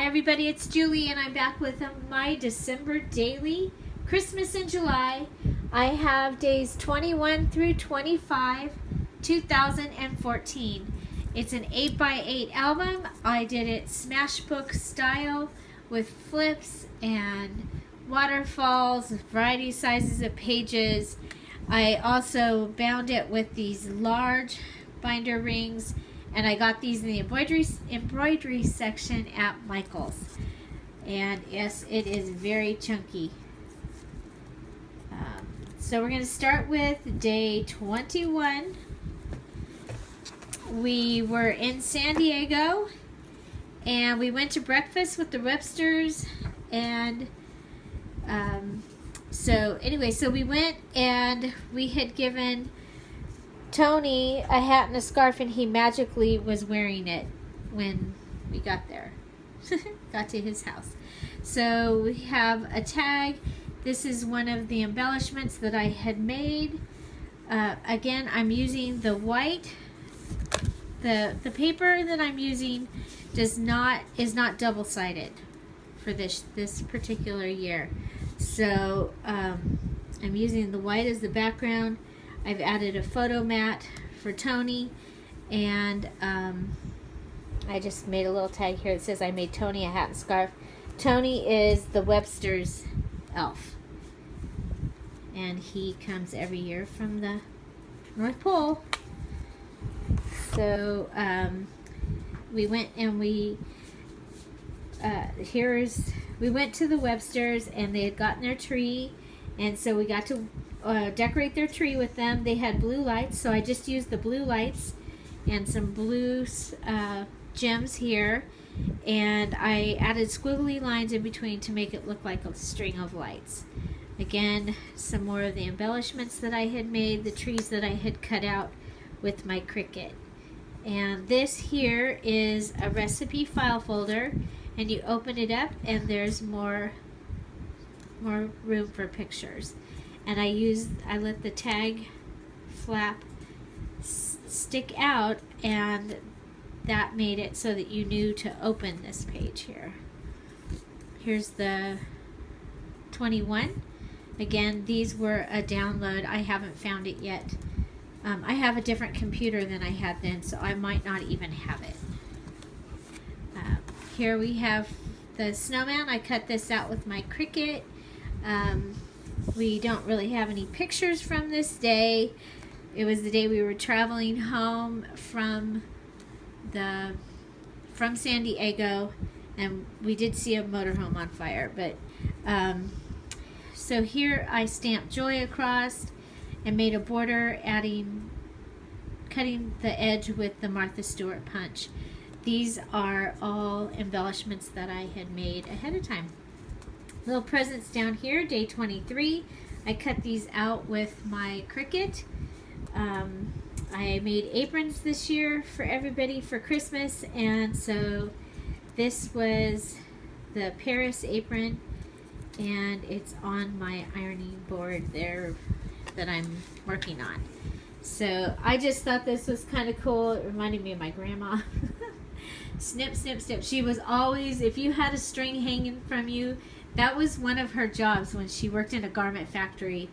Hi everybody, it's Julie and I'm back with my December daily, Christmas in July. I have days 21 through 25, 2014. It's an 8x8 album. I did it smashbook style with flips and waterfalls, variety sizes of pages. I also bound it with these large binder rings, and I got these in the embroidery section at Michael's. And yes, it is very chunky. So we're going to start with day 21. We were in San Diego, and we went to breakfast with the Websters, and so we went, and we had given Tony a hat and a scarf, and he magically was wearing it when we got there. Got to his house. So we have a tag. This is one of the embellishments that I had made. Again, I'm using the white. The paper that I'm using is not double-sided for this particular year. So I'm using the white as the background. I've added a photo mat for Tony, and I just made a little tag here that says I made Tony a hat and scarf. Tony is the Webster's elf, and he comes every year from the North Pole. So we went and we went to the Websters, and they had gotten their tree, and so we got to decorate their tree with them. They had blue lights, so I just used the blue lights and some blue gems here, and I added squiggly lines in between to make it look like a string of lights. Again, some more of the embellishments that I had made, the trees that I had cut out with my Cricut. And this here is a recipe file folder, and you open it up and there's more room for pictures. And I let the tag flap stick out, and that made it so that you knew to open this page here. Here's the 21. Again, these were a download. I haven't found it yet. I have a different computer than I had then, so I might not even have it. Here we have the snowman. I cut this out with my Cricut. We don't really have any pictures from this day. It was the day we were traveling home from San Diego, and we did see a motorhome on fire. But so here I stamped joy across and made a border, cutting the edge with the Martha Stewart punch. These are all embellishments that I had made ahead of time. Little presents down here, day 23. I cut these out with my Cricut. I made aprons this year for everybody for Christmas, and so this was the Paris apron, and it's on my ironing board there that I'm working on. So I just thought this was kind of cool. It reminded me of my grandma. Snip, snip, snip. She was always, if you had a string hanging from you, that was one of her jobs when she worked in a garment factory,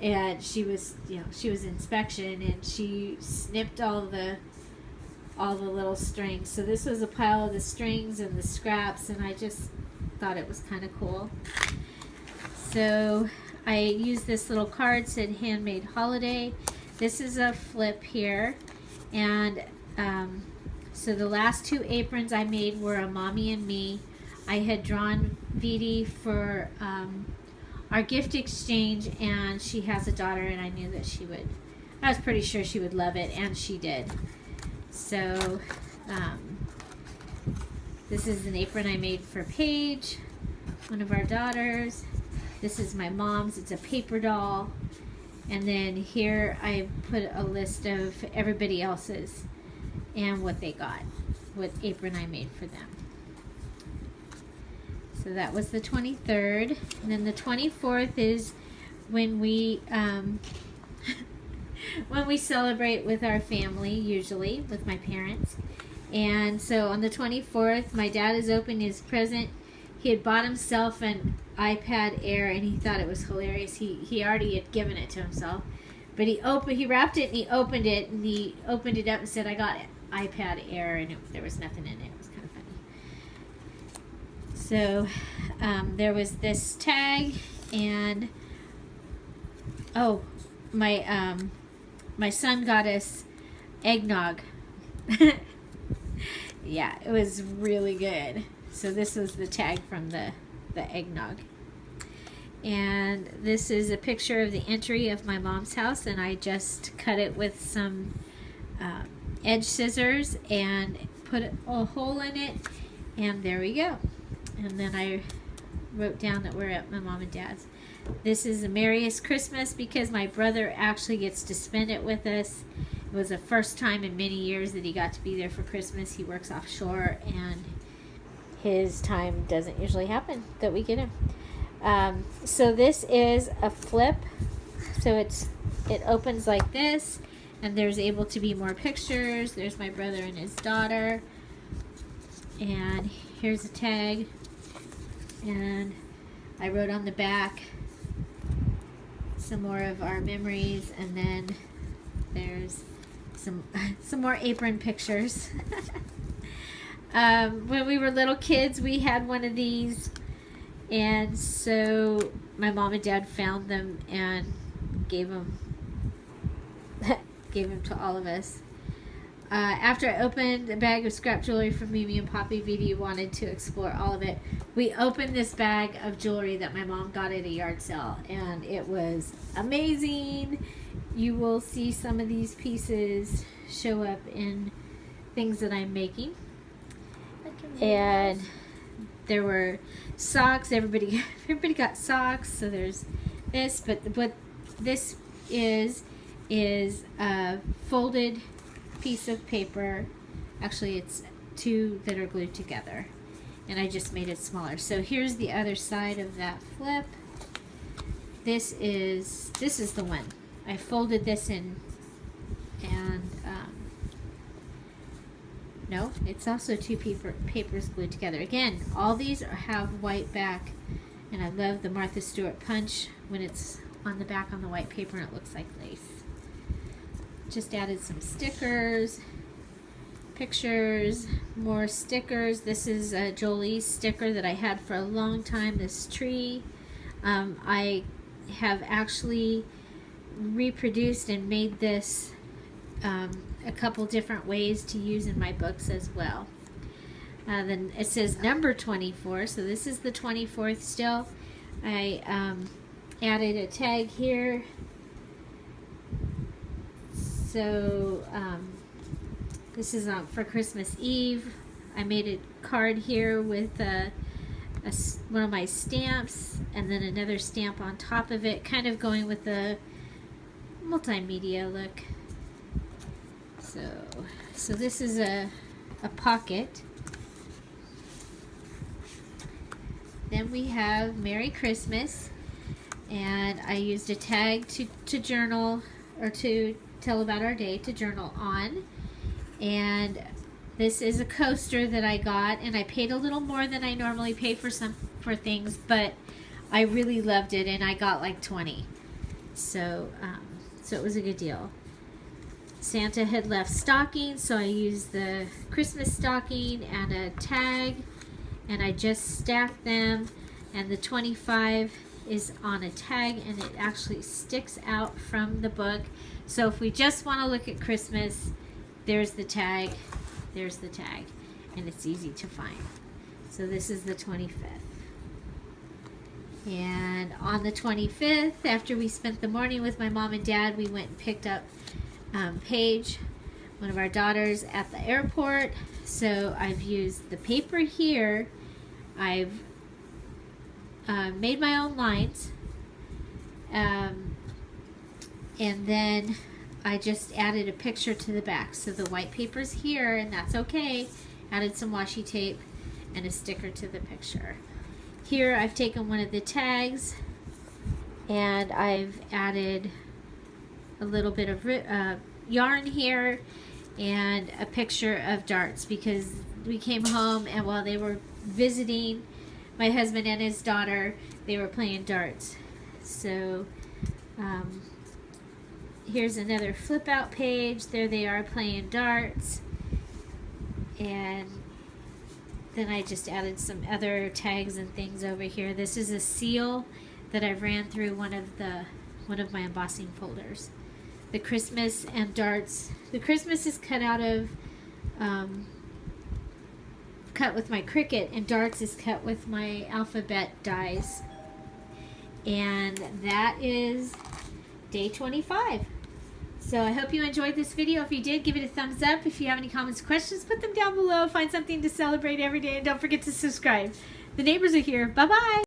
and she was inspection, and she snipped all the little strings. So this was a pile of the strings and the scraps, and I just thought it was kind of cool. So I used this little card, said handmade holiday. This is a flip here, and so the last two aprons I made were a mommy and me. I had drawn Vidi for our gift exchange, and she has a daughter, and I knew that I was pretty sure she would love it, and she did. So this is an apron I made for Paige, one of our daughters. This is my mom's. It's a paper doll. And then here I put a list of everybody else's and what they got, what apron I made for them. So that was the 23rd. And then the 24th is when we when we celebrate with our family, usually with my parents. And so on the 24th, my dad is opening his present. He had bought himself an iPad Air, and he thought it was hilarious. He already had given it to himself, but he wrapped it and he opened it up and said, "I got iPad Air," and there was nothing in it. It was kind of funny. So there was this tag, and my son got us eggnog. Yeah, it was really good. So this was the tag from the eggnog. And this is a picture of the entry of my mom's house, and I just cut it with some edge scissors and put a hole in it, and there we go. And then I wrote down that we're at my mom and dad's. This is the merriest Christmas because my brother actually gets to spend it with us. It was the first time in many years that he got to be there for Christmas. He works offshore, and his time doesn't usually happen that we get him. So this is a flip. So it opens like this, and there's able to be more pictures. There's my brother and his daughter. And here's a tag. And I wrote on the back some more of our memories, and then there's some more apron pictures. When we were little kids, we had one of these, and so my mom and dad found them and gave them to all of us. After I opened a bag of scrap jewelry from Mimi and Poppy, Vidi wanted to explore all of it. We opened this bag of jewelry that my mom got at a yard sale, and it was amazing. You will see some of these pieces show up in things that I'm making. And there were socks. Everybody got socks. So there's this, but what this is a folded piece of paper. Actually, it's two that are glued together, and I just made it smaller. So here's the other side of that flip. This is the one. I folded this in, and no, it's also two papers glued together. Again, all these have white back, and I love the Martha Stewart punch when it's on the back on the white paper and it looks like lace. Just added some stickers, pictures, more stickers. This is a Jolie sticker that I had for a long time, this tree. I have actually reproduced and made this a couple different ways to use in my books as well. Then it says number 24, so this is the 24th still. I added a tag here. So this is for Christmas Eve. I made a card here with one of my stamps, and then another stamp on top of it, kind of going with the multimedia look. So this is a pocket. Then we have Merry Christmas, and I used a tag to journal, or to tell about our day, to journal on. And this is a coaster that I got, and I paid a little more than I normally pay for things, but I really loved it, and I got like 20. So it was a good deal. Santa had left stockings, so I used the Christmas stocking and a tag, and I just stacked them, and the 25 is on a tag, and it actually sticks out from the book. So if we just want to look at Christmas, there's the tag, and it's easy to find. So this is the 25th. And on the 25th, after we spent the morning with my mom and dad, we went and picked up Paige, one of our daughters, at the airport. So I've used the paper here. I've made my own lines, and then I just added a picture to the back. So the white paper's here, and that's okay. Added some washi tape and a sticker to the picture. Here I've taken one of the tags, and I've added a little bit of yarn here, and a picture of darts, because we came home and while they were visiting, my husband and his daughter, they were playing darts. So here's another flip out page. There they are playing darts. And then I just added some other tags and things over here. This is a seal that I ran through one of my embossing folders. The Christmas and darts. The Christmas is cut out of cut with my Cricut, and darts is cut with my alphabet dies. And that is day 25. So I hope you enjoyed this video. If you did, give it a thumbs up. If you have any comments or questions, put them down below. Find something to celebrate every day, and don't forget to subscribe. The neighbors are here. Bye-bye.